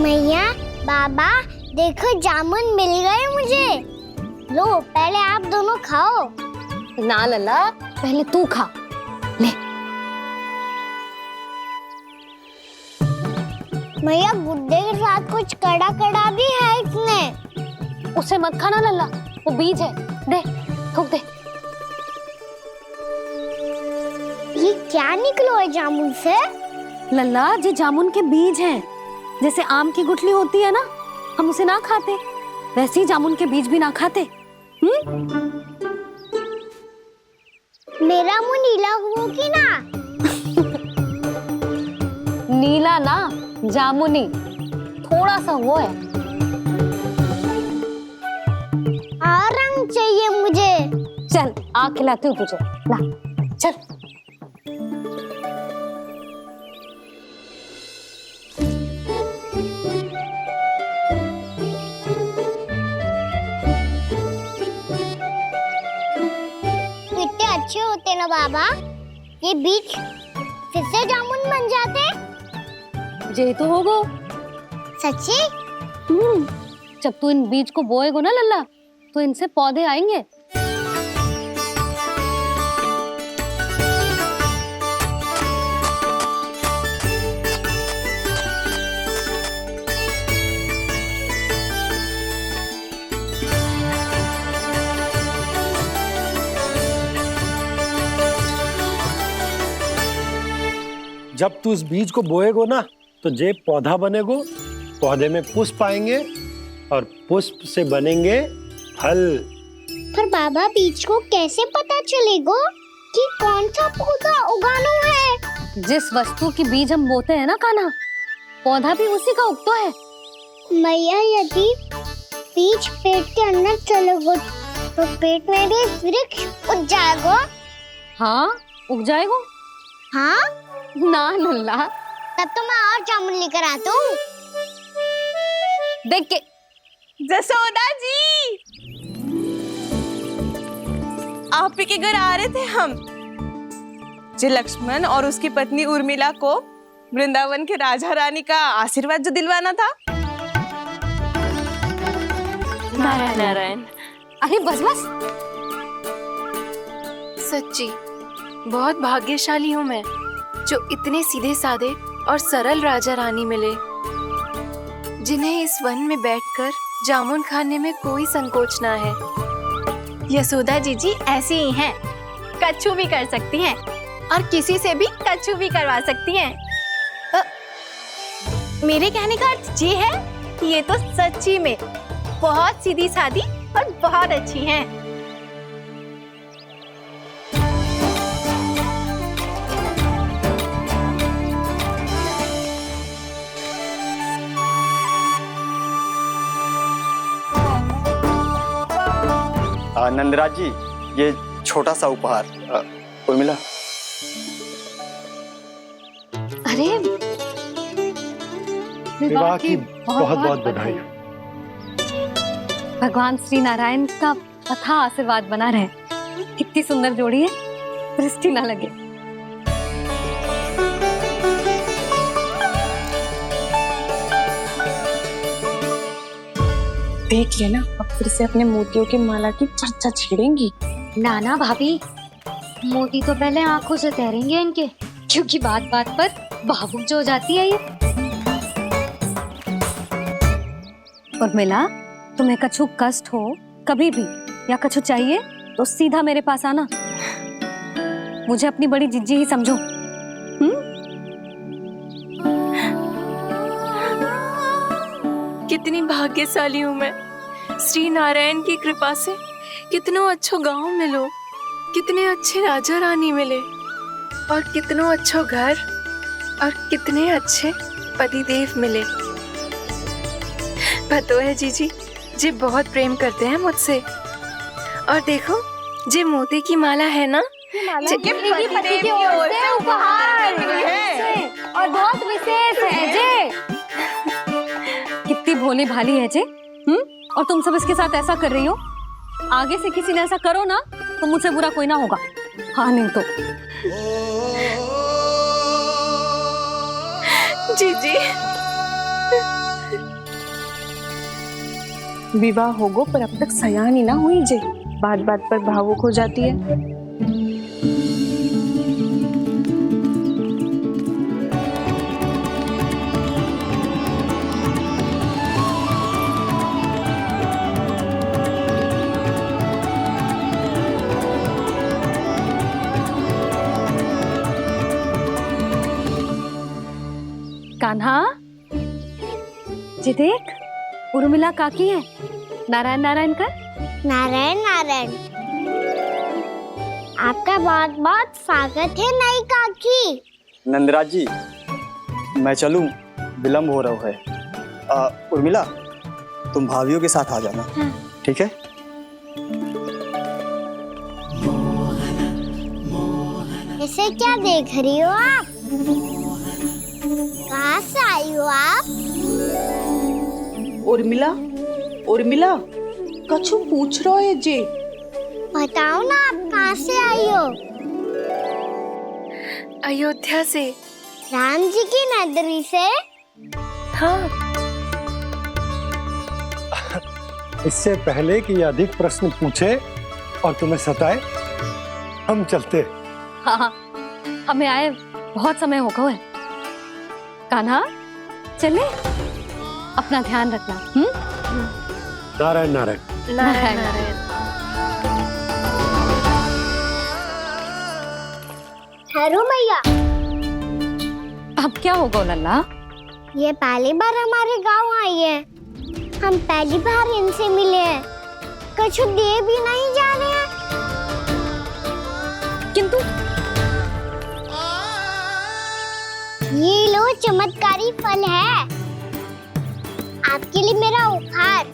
मैया, बाबा, देखो जामुन मिल गए मुझे। लो, पहले आप दोनों खाओ। ना लल्ला, पहले तू खा ले। मैया, गुड्डे के साथ कुछ कड़ा कड़ा भी है इसमें। उसे मत खाना लल्ला, वो बीज है। दे, थूक दे। ये क्या निकलो है जामुन से? लल्ला, ये जामुन के बीज हैं। जैसे आम की गुठली होती है ना, हम उसे ना खाते, वैसे ही जामुन के बीज भी ना खाते। मेरा मुंह नीला हो कि ना? नीला ना, जामुनी, थोड़ा सा वो है। और रंग चाहिए मुझे। चल, आ खिलाती हूँ तुझे, ला चल। कितने अच्छे होते ना बाबा, ये बीज फिर से जामुन बन जाते। जे तो होगो। सच्ची? जब तू इन बीज को बोएगो ना लल्ला, तो इनसे पौधे आएंगे। जब तू इस बीज को बोएगो ना, तो जे पौधा बनेगो, पौधे में पुष्प आएंगे और पुष्प से बनेंगे फल। पर बाबा, बीज को कैसे पता चलेगा कि कौन सा पौधा उगाना है? जिस वस्तु की बीज हम बोते हैं ना कान्हा, पौधा भी उसी का उगता है। मैया, यदि बीज पेट के अंदर चलेगा तो पेट में भी वृक्ष उग जाएगा। हाँ, उग जाएगा। हाँ? ना लल्ला, तब तो मैं और जामुन लेकर आता हूँ। देख के। जसोदा जी, आप ही के घर आ रहे थे हम। जो लक्ष्मण और उसकी पत्नी उर्मिला को वृंदावन के राजा रानी का आशीर्वाद जो दिलवाना था। नारायण नारायण। अरे बस बस। सच्ची बहुत भाग्यशाली हूँ मैं, जो इतने सीधे साधे और सरल राजा रानी मिले, जिन्हें इस वन में बैठकर जामुन खाने में कोई संकोच ना है। यशोदा जीजी ऐसी ही हैं, कच्छू भी कर सकती हैं और किसी से भी कच्छू भी करवा सकती हैं। मेरे कहने का अर्थ ये है कि ये तो सच्ची में बहुत सीधी सादी और बहुत अच्छी हैं। नंदराज जी, ये छोटा सा उपहार। उर्मिला। अरे विवाह की बहुत बहुत बधाई। भगवान श्री नारायण का अथाह आशीर्वाद बना रहे। कितनी सुंदर जोड़ी है, दृष्टि ना लगे। देख लेना, अब फिर से अपने मोतियों की माला की चर्चा छेड़ेंगी। नाना भाभी, मोती तो पहले आंखों से तैरेंगे इनके, क्योंकि बात बात पर भावुक जो हो जाती है ये। उर्मिला, तुम्हें कछु कष्ट हो कभी भी या कछु चाहिए तो सीधा मेरे पास आना। मुझे अपनी बड़ी जिज्जी ही समझो। कितनी भाग्यशाली हूँ मैं, श्री नारायण की कृपा से कितनों अच्छो गांव मिलो, कितने अच्छे राजा रानी मिले, और कितनों अच्छो घर और कितने अच्छे पतिदेव मिले। पतो है जीजी, जे बहुत प्रेम करते हैं मुझसे। और देखो, जे मोती की माला है ना, पति की ओर से उपहार और बहुत विशेष है जे। कितनी भोली भाली है जे। और तुम सब इसके साथ ऐसा कर रही हो। आगे से किसी ने ऐसा करो ना, तो मुझसे बुरा कोई ना होगा। हाँ नहीं तो। जीजी, विवाह होगो पर अब तक सयानी ना हुई जे, बात बात पर भावुक हो जाती है। कान्हा, जी देख, उर्मिला काकी है। नारायण नारायण कर। नारायण नारायण। आपका बहुत बहुत स्वागत है नई काकी। नंदराज जी, मैं चलूं, विलम्ब हो रहा है। उर्मिला, तुम भाभियों के साथ आ जाना। हाँ। ठीक है? इसे क्या देख रही हो आप? कहाँ से आई हो आप? उर्मिला, उर्मिला, कछु पूछ रहा है जे। बताओ ना आप कहाँ से आई हो? अयोध्या से। राम जी की नगरी से? हाँ। इससे पहले कि ये अधिक प्रश्न पूछे और तुम्हें सताए, हम चलते। हाँ हाँ, हमें आए बहुत समय हो गया है। कान्हा, चले, अपना ध्यान रखना। नारायण नारायण। नारायण नारायण। ठहरू मैया, अब क्या होगा लल्ला? ये पहली बार हमारे गांव आई है। हम पहली बार इनसे मिले हैं। कुछ दे भी नहीं जा रहे हैं। किंतु ये लो, चमत्कारी फल है आपके लिए मेरा उपहार।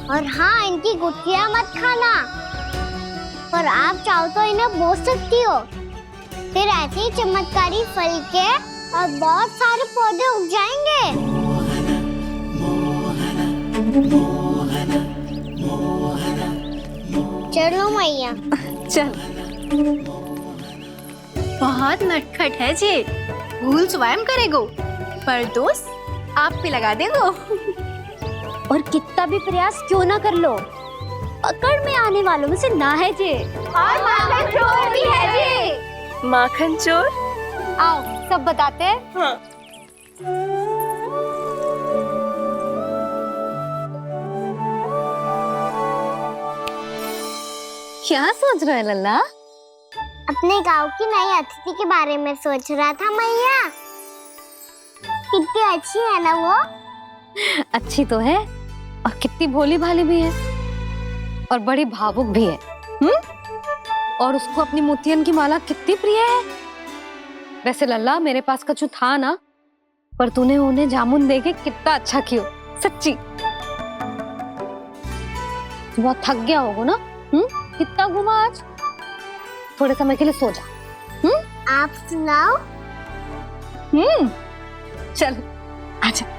और हाँ, इनकी गुठलियां मत खाना। और आप चाहो तो इन्हें बो सकती हो। फिर ऐसे ही चमत्कारी फल के और बहुत सारे पौधे उग जाएंगे। चलो मैया। चल। बहुत नटखट है जे, भूल स्वयं करेगो, पर दोष आप पे लगा देगो। और कितना भी प्रयास क्यों ना कर लो, पकड़ में आने वालों में से ना है जे। और माखन चोर भी है जे। माखन चोर? आओ सब बताते हैं। हाँ। क्या सोच रहे लल्ला? अपने गांव की नई अतिथि के बारे में सोच रहा था मैया। कितनी अच्छी है ना वो? अच्छी तो है और कितनी भोली भाली भी है और बड़ी भावुक भी है। और उसको अपनी मोतियन की माला कितनी प्रिय है। वैसे लल्ला, मेरे पास कछु था ना, पर तूने उन्हें जामुन देके कितना अच्छा किया, सच्ची। बहुत थक गया होगा ना? कितना घुमा आज? थोड़े समय के लिए सो जा। आप सुनाओ। चल आजा।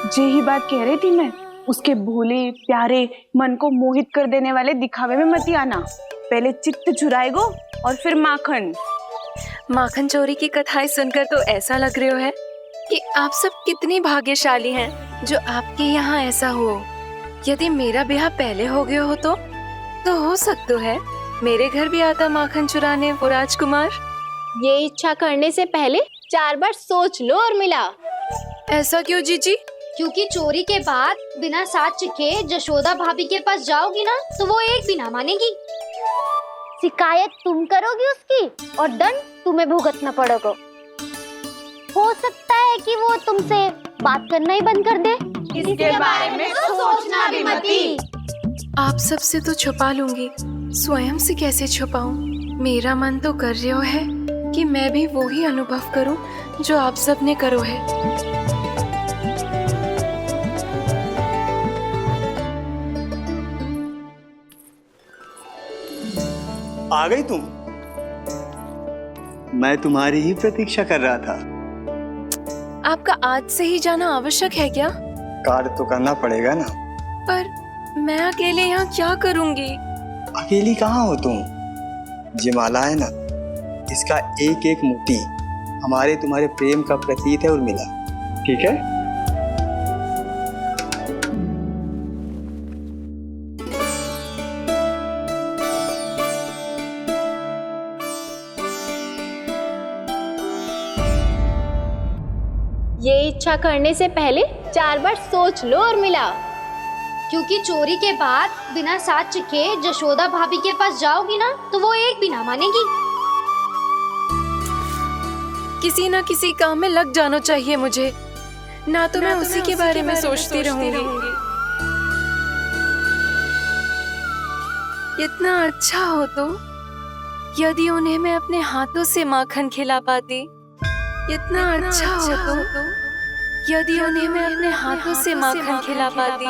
जे ही बात कह रही थी मैं, उसके भोले प्यारे मन को मोहित कर देने वाले दिखावे में मत आना। पहले चित्त चुराएगो और फिर माखन। माखन चोरी की कथाएं सुनकर तो ऐसा लग रहा है कि आप सब कितनी भाग्यशाली हैं जो आपके यहाँ ऐसा हो। यदि मेरा ब्याह पहले हो गया हो तो हो सकता है मेरे घर भी आता माखन चुराने वो राजकुमार। ये इच्छा करने से पहले 4 बार सोच लो उर्मिला। ऐसा क्यों जीजी? क्योंकि चोरी के बाद बिना साथ के जशोदा भाभी के पास जाओगी ना तो वो एक भी ना मानेगी। शिकायत तुम करोगी उसकी और दंड तुम्हें भुगतना पड़ेगा। हो सकता है कि वो तुमसे बात करना ही बंद कर दे। इसके बारे में तो सोचना भी मती। आप सबसे तो छुपा लूंगी, स्वयं से कैसे छुपाऊं? मेरा मन तो कर रहा है कि मैं भी वो ही अनुभव करूं जो आप सबने करो है। आ गई तुम? मैं तुम्हारी ही प्रतीक्षा कर रहा था। आपका आज से ही जाना आवश्यक है क्या? कार्य तो करना पड़ेगा ना। पर मैं अकेले यहाँ क्या करूंगी? अकेली कहाँ हो तुम? ये माला है ना, इसका एक एक मोती हमारे तुम्हारे प्रेम का प्रतीक है उर्मिला, ठीक है? ये इच्छा करने से पहले 4 बार सोच लो उर्मिला। क्योंकि चोरी के बाद बिना साथ चखे जशोदा भाभी के पास जाओगी ना तो वो एक भी ना मानेगी। किसी ना किसी काम में लग जाना चाहिए मुझे, ना तो मैं उसी के बारे में सोचती रहूंगी। इतना अच्छा हो तो यदि उन्हें मैं अपने हाथों से माखन खिला पाती। इतना अच्छा हो तो यदि उन्हें मैं अपने हाथों से माखन खिला पाती।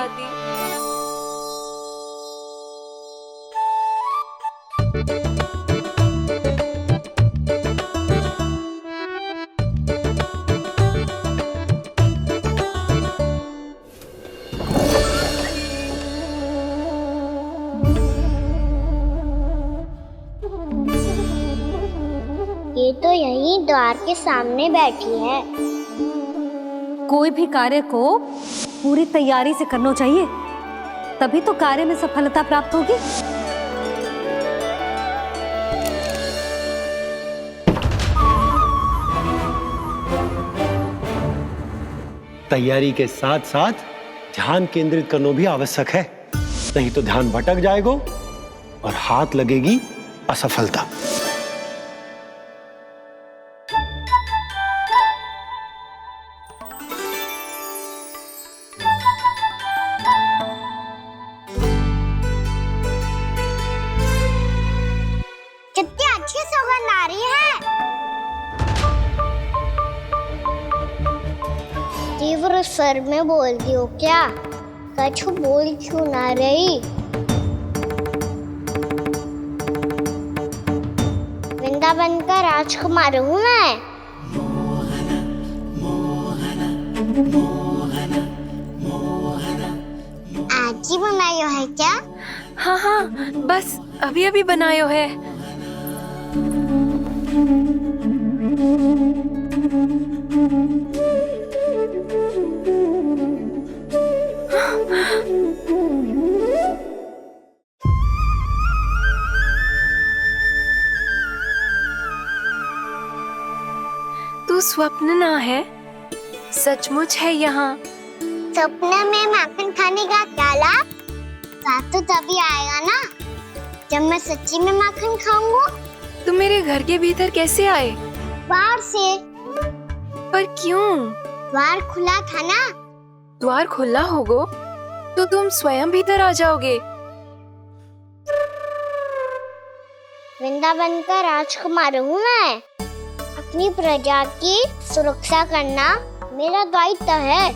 ये तो यहीं द्वार के सामने बैठी है। कोई भी कार्य को पूरी तैयारी से करना चाहिए, तभी तो कार्य में सफलता प्राप्त होगी। तैयारी के साथ साथ ध्यान केंद्रित करना भी आवश्यक है, नहीं तो ध्यान भटक जाएगा और हाथ लगेगी असफलता। कितनी अच्छी सुगंध आ रही है। तीव्र स्वर में बोलती हो क्या? कछु बोल क्यों ना रही? वृंदावन का राजकुमार हूँ मैं। आज ही बनायो है क्या? हाँ हाँ, बस अभी अभी बनायो है। तू स्वप्न ना है, सचमुच है यहाँ। सपने में माखन खाने का क्या लाभ? स्वाद तो तभी आएगा ना जब मैं सच्ची में माखन खाऊंगा। तुम मेरे घर के भीतर कैसे आए? बाहर से। पर क्यों? द्वार खुला था ना। द्वार खुला होगा तो तुम स्वयं भीतर आ जाओगे। वृंदावन का राजकुमार हूँ मैं। अपनी प्रजा की सुरक्षा करना मेरा दायित्व है।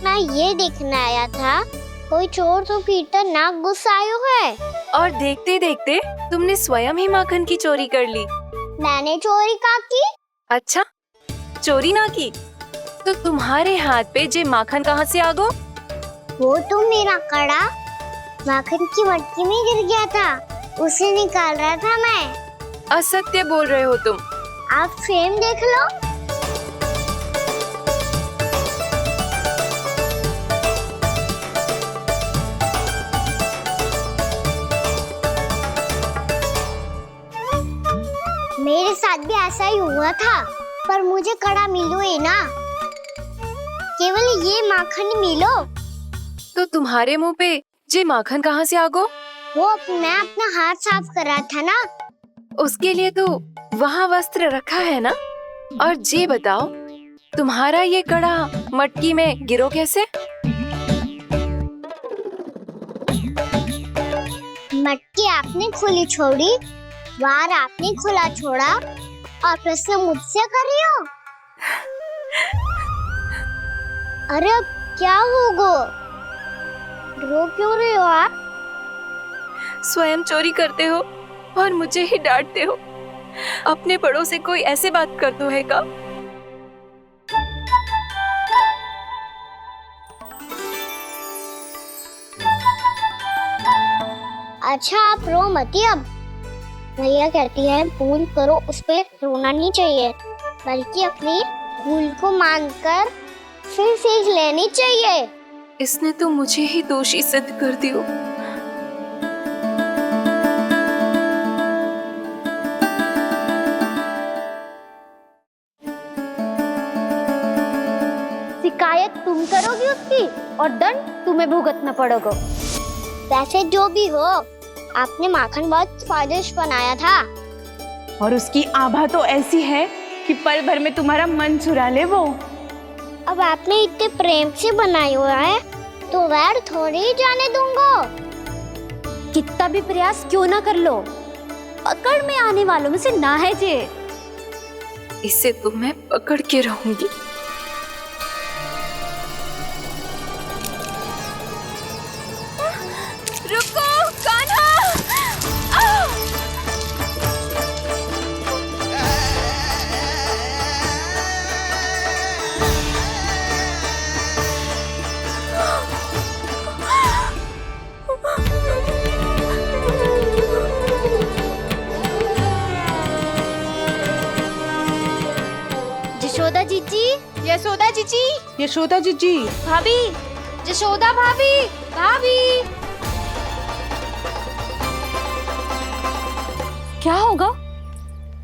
मैं ये देखने आया था कोई चोर तो कीर्तन ना घुस आयो है। और देखते देखते तुमने स्वयं ही माखन की चोरी कर ली। मैंने चोरी का की? अच्छा, चोरी ना की तो तुम्हारे हाथ पे जे माखन कहाँ से आ गो? वो तो मेरा कड़ा माखन की मटकी में गिर गया था, उसे निकाल रहा था मैं। असत्य बोल रहे हो तुम। आप फ्रेम देख लो। मेरे साथ भी ऐसा ही हुआ था, पर मुझे कड़ा मिलो ही ना, केवल ये माखन ही मिलो। तो तुम्हारे मुंह पे जे माखन कहाँ से आ गो? वो मैं अपना हाथ साफ कर रहा था ना। उसके लिए तो वहाँ वस्त्र रखा है ना। और जे बताओ, तुम्हारा ये कड़ा मटकी में गिरो कैसे? मटकी आपने खुली छोड़ी, द्वार आपने खुला छोड़ा और प्रश्न मुझसे कर रही हो? अरे अब क्या होगा? रो क्यों रहे हो आप? स्वयं चोरी करते हो और मुझे ही डांटते हो। अपने बड़ों से कोई ऐसे बात कर दो है का? अच्छा आप रो मती अब। भैया कहती है भूल करो, उस पे रोना नहीं चाहिए, बल्कि अपनी भूल को मानकर फिर सीख लेनी चाहिए। इसने तो मुझे ही दोषी सिद्ध कर दियो। शिकायत तुम करोगी उसकी और दंड तुम्हें भुगतना पड़ेगा। वैसे जो भी हो, आपने माखन बहुत स्वादिष्ट बनाया था। और उसकी आभा तो ऐसी है कि पल भर में तुम्हारा मन चुरा ले वो। अब आपने इतने प्रेम से बनाई हुआ है तो वैर थोड़ी ही जाने दूंगा। कितना भी प्रयास क्यों ना कर लो, पकड़ में आने वालों में से ना है जे। इसे तो मैं पकड़ के रहूंगी। रुको कान्हा! यशोदा जीजी, यशोदा जीजी, यशोदा जीजी, भाभी, यशोदा भाभी, भाभी। क्या होगा?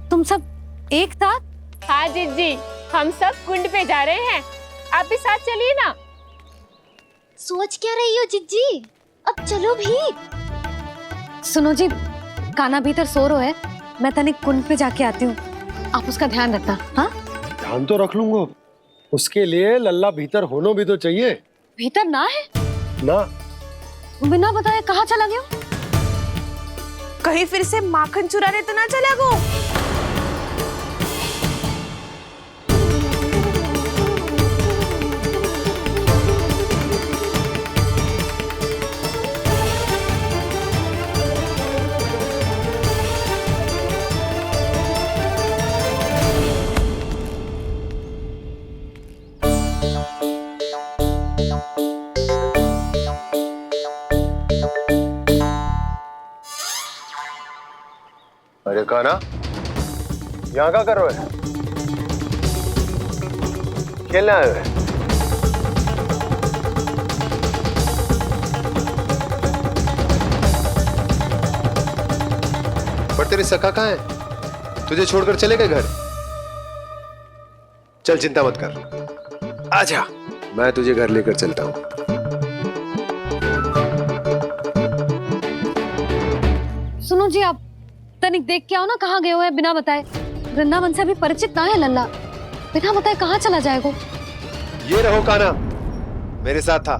तुम सब एक साथ? हाँ जीजी, हम सब कुंड पे जा रहे हैं, आप भी साथ चलिए ना। सोच क्या रही हो जीजी? अब चलो भी। सुनो जी, कान्हा भीतर सो रो है, मैं तनिक कुंड पे जाके आती हूँ, आप उसका ध्यान रखना। हाँ, ध्यान तो रख लूंगा, उसके लिए लल्ला भीतर होना भी तो चाहिए। भीतर ना है? ना, बिना बताए कहाँ चला गया? कहीं फिर से माखन चुराने तो ना चला गो। अरे कान्हा, यहाँ क्या कर रहे हो? खेलने आए हुए? पर तेरे सखा कहाँ है? तुझे छोड़कर चले गए घर? चल चिंता मत कर, आजा, मैं तुझे घर लेकर चलता हूँ। सुनो जी, आप तनिक देख के आओ ना कहाँ गए हुए हैं बिना बताए। वृंदावन से अभी परिचित ना है लल्ला, बिना बताए कहाँ चला जाएगा? ये रहो कान्हा, मेरे साथ था।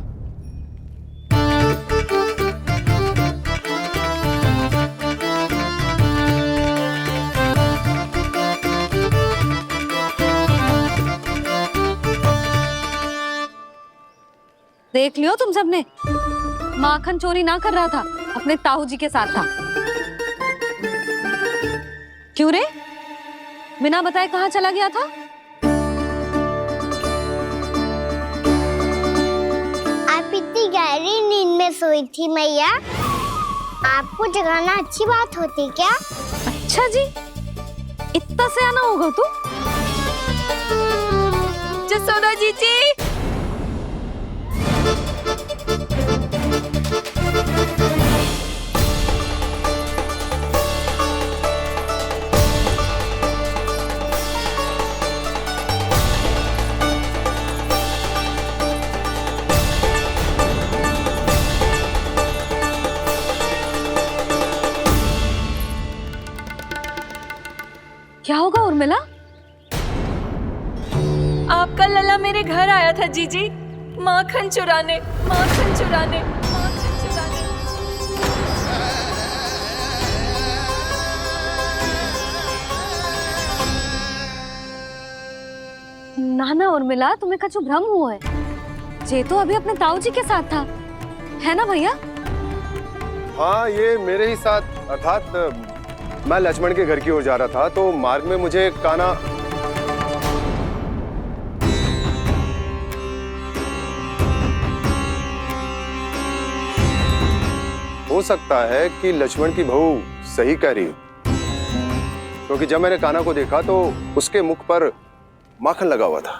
देख लियो तुम सबने, माखन चोरी ना कर रहा था, अपने ताऊ जी के साथ था। क्यों रे, बिना बताए कहाँ चला गया था? आप इतनी गहरी नींद में सोई थी मैया, आपको जगाना अच्छी बात होती क्या? अच्छा जी, इतना सयाना होगा तू? यशोदा जीजी, क्या होगा उर्मिला? आपका लल्ला मेरे घर आया था जीजी, माखन चुराने, माखन चुराने, माखन चुराने। ना ना उर्मिला, तुम्हें कछु भ्रम हुआ है। ये तो अभी अपने ताऊ जी के साथ था, है ना भैया? हाँ, ये मेरे ही साथ, अर्थात मैं लक्ष्मण के घर की ओर जा रहा था तो मार्ग में मुझे काना। हो सकता है कि लक्ष्मण की बहू सही कह रही हो, क्योंकि जब मैंने काना को देखा तो उसके मुख पर माखन लगा हुआ था।